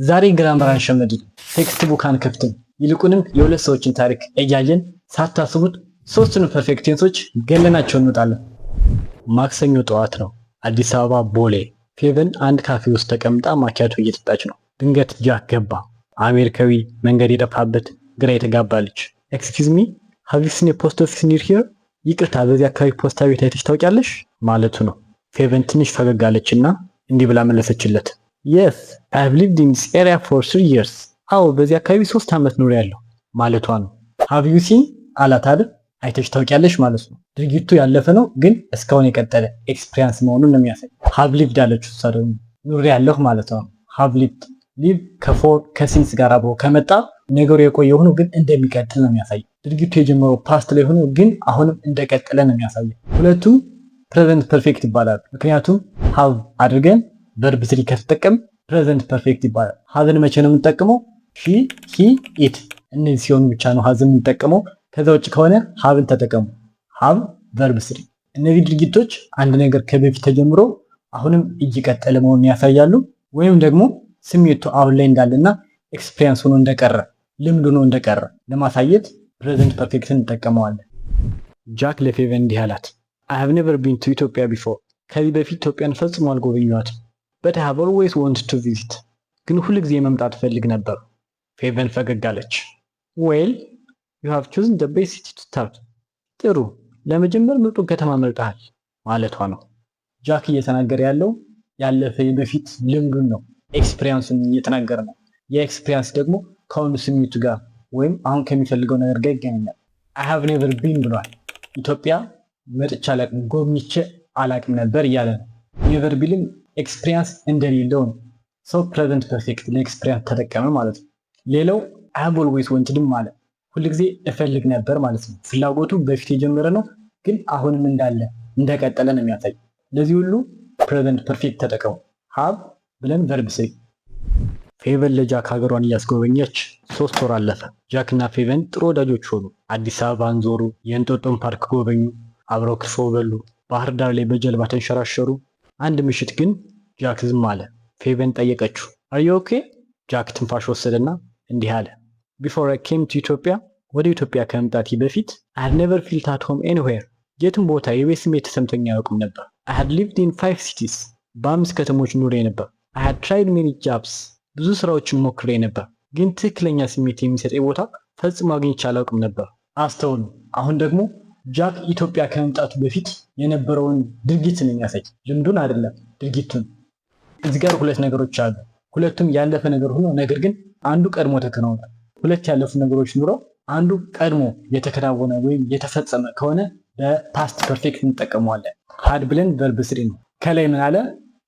ዛሬ ግራመር አንሸመድድም፣ ቴክስት ቡክ አንከፍትም። ይልቁንም የሁለት ሰዎችን ታሪክ እያየን ሳታስቡት ሶስቱንም ፐርፌክት ቴንሶች ገለናቸው እንወጣለን። ማክሰኞ ጠዋት ነው። አዲስ አበባ ቦሌ። ፌቨን አንድ ካፌ ውስጥ ተቀምጣ ማኪያቶ እየጠጣች ነው። ድንገት ጃክ ገባ። አሜሪካዊ፣ መንገድ የጠፋበት፣ ግራ የተጋባ ልጅ። ኤክስኪውዝ ሚ ሃቭ ዩ ሲን ኤ ፖስት ኦፊስ ኒር ሂር? ይቅርታ በዚህ አካባቢ ፖስታ ቤት አይተሽ ታውቂያለሽ ማለቱ ነው። ፌቨን ትንሽ ፈገግ አለችና እንዲህ ብላ መለሰችለት። የስ አይ ሃቭ ሊቭድ ኢን ዲስ ኤሪያ ፎር 3 years። አዎ በዚህ አካባቢ 3 ዓመት ኖሬያለሁ ማለቷ ነው። ሃቭ ዩ ሲን አላት አይደል? አይተሽ ታውቂያለሽ ማለት ነው። ድርጊቱ ያለፈ ነው ግን እስካሁን የቀጠለ ኤክስፒሪየንስ መሆኑን ነው የሚያሳይ። ሃቭ ሊቭድ አለችው እሷ ደግሞ ኖሬያለሁ ማለቷ ነው። ሃቭ ሊቭድ ሊቭ ከፎር ከሲንስ ጋር አብሮ ከመጣ ነገሩ የቆየ ሆኖ ግን እንደሚቀጥል ነው የሚያሳይ። ድርጊቱ የጀመረው ፓስት ላይ ሆኖ ግን አሁንም እንደቀጠለ ነው የሚያሳይ። ሁለቱም ፕሬዘንት ፐርፌክት ይባላል። ምክንያቱም ሃቭ አድርገን ቨርብ ስሪ ከተጠቀም ፕሬዘንት ፐርፌክት ይባላል። ሃቭን መቼ ነው የምንጠቀመው? ሺ፣ ሂ፣ ኢት እነዚህ ሲሆኑ ብቻ ነው ሃቭን የምንጠቀመው። ከዛ ውጭ ከሆነ ሃቭን ተጠቀሙ። ሃቭ ቨርብ ስሪ። እነዚህ ድርጊቶች አንድ ነገር ከበፊት ተጀምሮ አሁንም እየቀጠለ መሆኑን ያሳያሉ። ወይም ደግሞ ስሜቱ አሁን ላይ እንዳለና ኤክስፒሪየንስ ሆኖ እንደቀረ ልምድ ሆኖ እንደቀረ ለማሳየት ፕሬዘንት ፐርፌክትን እንጠቀመዋለን። ጃክ ለፌቨን እንዲህ አላት። I have never been to Ethiopia before። ከዚህ በፊት ኢትዮጵያን ፈጽሞ አልጎበኘኋትም። But I have always wanted to visit። ግን ሁል ጊዜ መምጣት ፈልግ ነበር። ፌቨን ፈገግ አለች። Well, you have chosen the best city to start። ጥሩ፣ ለመጀመር ምርጡን ከተማ መርጠሃል ማለቷ ነው። ጃክ እየተናገረ ያለው ያለፈ በፊት ልምዱን ነው፣ ኤክስፒሪየንሱን እየተናገረ ነው። የኤክስፒሪየንስ ደግሞ ከአሁኑ ስሜቱ ጋር ወይም አሁን ከሚፈልገው ነገር ጋር ይገናኛል። I have never been ብሏል። ኢትዮጵያ መጥቼ አላቅም፣ ጎብኝቼ አላቅም ነበር እያለ ነው። ኔቨር ቢልም ኤክስፒሪየንስ እንደሌለው ነው። ሰው ፕሬዘንት ፐርፌክት ለኤክስፒሪየንስ ተጠቀመ ማለት ነው። ሌላው I have always wanted ማለት ሁልጊዜ እፈልግ ነበር ማለት ነው። ፍላጎቱ በፊት የጀመረ ነው ግን አሁንም እንዳለ እንደቀጠለ ነው የሚያሳይ። ለዚህ ሁሉ ፕሬዘንት ፐርፌክት ተጠቀሙ። ሃቭ ብለን ቨርብ ስሪ። ፌቨን ለጃክ ሀገሯን እያስጎበኘች 3 ወር አለፈ። ጃክ እና ፌቨን ጥሩ ወዳጆች ሆኑ። አዲስ አበባን ዞሩ፣ የእንጦጦን ፓርክ ጎበኙ፣ አብረው ክትፎ በሉ፣ ባህር ዳር ላይ በጀልባ ተንሸራሸሩ። አንድ ምሽት ግን ጃክ ዝም አለ። ፌቨን ጠየቀችው፣ አር ዩ ኦኬ? ጃክ ትንፋሽ ወሰደና እንዲህ አለ። ቢፎር አይ ኬም ቱ ኢትዮጵያ፣ ወደ ኢትዮጵያ ከመምጣቴ በፊት I had never felt at home anywhere። የትም ቦታ የቤት ስሜት ተሰምቶኝ አያውቅም ነበር። I had lived in 5 cities። በ5 ከተሞች ኑሬ ነበር። I had tried many jobs። ብዙ ስራዎችን ሞክሬ ነበር፣ ግን ትክክለኛ ስሜት የሚሰጠኝ ቦታ ፈጽሞ አግኝቼ አላውቅም ነበር። አስተውሉ። አሁን ደግሞ ጃክ ኢትዮጵያ ከመምጣቱ በፊት የነበረውን ድርጊት ነው የሚያሳይ፣ ልምዱን አይደለም ድርጊቱን። እዚህ ጋር ሁለት ነገሮች አሉ። ሁለቱም ያለፈ ነገር ሆኖ ነገር ግን አንዱ ቀድሞ ተከናውኗል። ሁለት ያለፉ ነገሮች ኑረው አንዱ ቀድሞ የተከናወነ ወይም የተፈጸመ ከሆነ በፓስት ፐርፌክት እንጠቀመዋለን። ሃድ ብለን ቨርብ ስሪ ነው። ከላይ ምን አለ?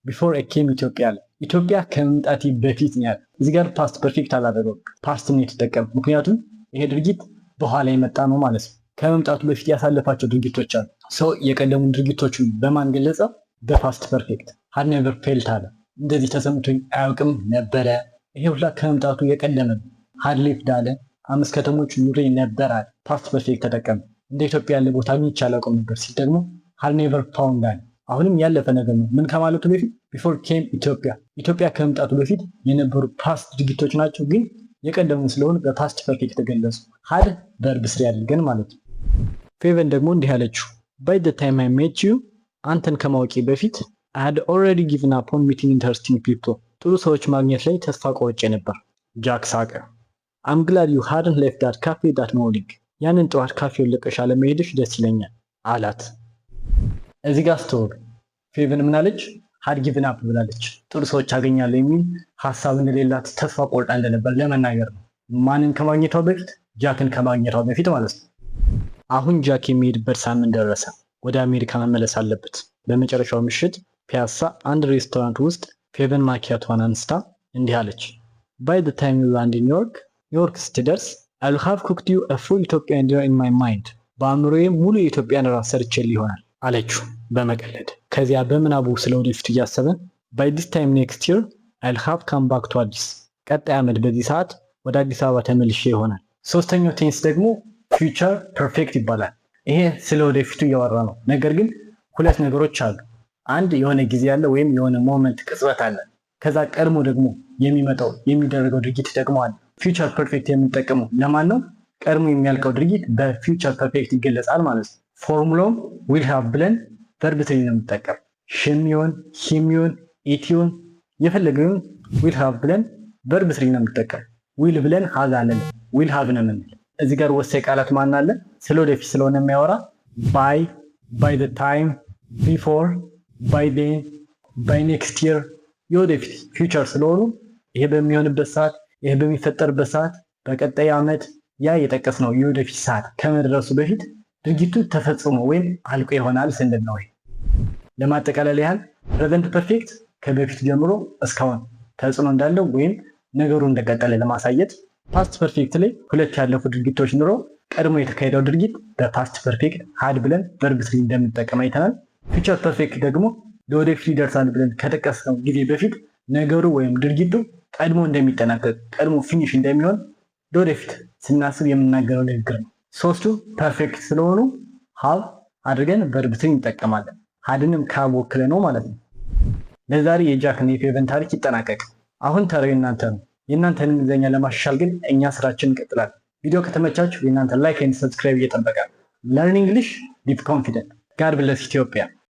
ቢፎር አይ ኬም ኢትዮጵያ አለ። ኢትዮጵያ ከመምጣቴ በፊት ነው ያለ። እዚህ ጋር ፓስት ፐርፌክት አላደረገው፣ ፓስት ነው የተጠቀመ። ምክንያቱም ይሄ ድርጊት በኋላ የመጣ ነው ማለት ነው። ከመምጣቱ በፊት ያሳለፋቸው ድርጊቶች አሉ። ሰው የቀደሙ ድርጊቶችን በማን ገለጸ? በፓስት ፐርፌክት። ሃድ ኔቨር ፌልት አለ። እንደዚህ ተሰምቶኝ አያውቅም ነበረ። ይሄ ሁላ ከመምጣቱ የቀደመ ነው። ሃድ ሊቭድ አለ። 5 ከተሞች ኑሬ ነበር አለ። ፓስት ፐርፌክት ተጠቀመ። እንደ ኢትዮጵያ ያለ ቦታ አግኝቼ አላውቅም ነበር ሲል ደግሞ ሃድ ኔቨር ፋውንድ አለ። አሁንም ያለፈ ነገር ነው። ምን ከማለቱ በፊት ቢፎር ኬም ኢትዮጵያ፣ ኢትዮጵያ ከመምጣቱ በፊት የነበሩ ፓስት ድርጊቶች ናቸው፣ ግን የቀደሙ ስለሆኑ በፓስት ፐርፌክት ተገለጹ። ሃድ ቨርብ ስሪ አድርገን ማለት ነው። ፌቨን ደግሞ እንዲህ አለችው፣ ባይ ዘ ታይም አይ ሜት ዩ፣ አንተን ከማወቄ በፊት I had already given up on meeting interesting people። ጥሩ ሰዎች ማግኘት ላይ ተስፋ ቆርጬ ነበር። ጃክ ሳቀ። I'm glad you hadn't left that cafe that morning። ያንን ጠዋት ካፌውን ለቀሽ አለመሄድሽ ደስ ይለኛል አላት። እዚህ ጋር አስተውሉ። ፌቨን ምን አለች? had given up ብላለች። ጥሩ ሰዎች አገኛለሁ የሚል ሐሳብ እንደሌላት ተስፋ ቆርጣ እንደነበር ለመናገር ነው። ማንን ከማግኘቷ በፊት? ጃክን ከማግኘቷ በፊት ማለት ነው። አሁን ጃክ የሚሄድበት ሳምንት ደረሰ። ወደ አሜሪካ መመለስ አለበት። በመጨረሻው ምሽት ፒያሳ አንድ ሬስቶራንት ውስጥ ፌቨን ማኪያቷን አንስታ እንዲህ አለች፣ by the time you land in ኒውዮርክ ስትደርስ I'll have cooked you a full Ethiopian dinner in my mind። በአእምሮዬ ሙሉ የኢትዮጵያን ራት ሰርቼልህ ይሆናል አለችው በመቀለድ። ከዚያ በምናቡ ስለወደፊቱ እያሰበ by this time next year I'll have come back to አዲስ። ቀጣይ ዓመት በዚህ ሰዓት ወደ አዲስ አበባ ተመልሼ ይሆናል። ሶስተኛው ቴንስ ደግሞ ፊውቸር ፐርፌክት ይባላል። ይሄ ስለወደፊቱ እያወራ ነው። ነገር ግን ሁለት ነገሮች አሉ። አንድ የሆነ ጊዜ አለ ወይም የሆነ ሞመንት ቅጽበት አለ። ከዛ ቀድሞ ደግሞ የሚመጣው የሚደረገው ድርጊት ደግሞ አለ። ፊውቸር ፐርፌክት የምንጠቀመው ለማን ነው? ቀድሞ የሚያልቀው ድርጊት በፊውቸር ፐርፌክት ይገለጻል ማለት ነው። ፎርሙላውም ዊል ሃቭ ብለን ቨርብ ትሪ ነው የምንጠቀም። ሽሚዮን ሂሚዮን ኢትዮን የፈለገውን ዊል ሃቭ ብለን ቨርብ ትሪ ነው የምንጠቀም። ዊል ብለን ሃዝ አለን ዊል ሃቭ ነው የምንል። እዚህ ጋር ወሳኝ ቃላት ማን አለ? ስለ ወደፊት ስለሆነ የሚያወራ ባይ ዘ ታይም፣ ቢፎር፣ ባይ ዜን፣ ባይ ኔክስት ይር የወደፊት ፊውቸር ስለሆኑ ይሄ በሚሆንበት ሰዓት፣ ይሄ በሚፈጠርበት ሰዓት፣ በቀጣይ ዓመት ያ የጠቀስነው የወደፊት ሰዓት ከመድረሱ በፊት ድርጊቱ ተፈጽሞ ወይም አልቆ ይሆናል ስንል ነው። ለማጠቃለል ያህል ፕሬዘንት ፐርፌክት ከበፊት ጀምሮ እስካሁን ተጽዕኖ እንዳለው ወይም ነገሩ እንደቀጠለ ለማሳየት፣ ፓስት ፐርፌክት ላይ ሁለት ያለፉ ድርጊቶች ኑሮ ቀድሞ የተካሄደው ድርጊት በፓስት ፐርፌክት ሃድ ብለን ቨርብ ትሪ እንደምንጠቀም አይተናል። ፊውቸር ፐርፌክት ደግሞ ለወደፊት ይደርሳል ብለን ከጠቀስነው ጊዜ በፊት ነገሩ ወይም ድርጊቱ ቀድሞ እንደሚጠናቀቅ ቀድሞ ፊኒሽ እንደሚሆን ለወደፊት ስናስብ የምናገረው ንግግር ነው። ሶስቱ ፐርፌክት ስለሆኑ ሃቭ አድርገን ቨርብ ትሪ እንጠቀማለን። ሃድንም ካብ ወክለ ነው ማለት ነው። ለዛሬ የጃክ እና የፌቨን ታሪክ ይጠናቀቅ። አሁን ተራው የእናንተ ነው። የእናንተን እንግሊዝኛ ለማሻሻል ግን እኛ ስራችን እንቀጥላለን። ቪዲዮ ከተመቻችሁ የእናንተ ላይክ እና ሰብስክራይብ እየጠበቃል። ለርኒንግ እንግሊሽ ዊዝ ኮንፊደንስ። ጋድ ብለስ ኢትዮጵያ።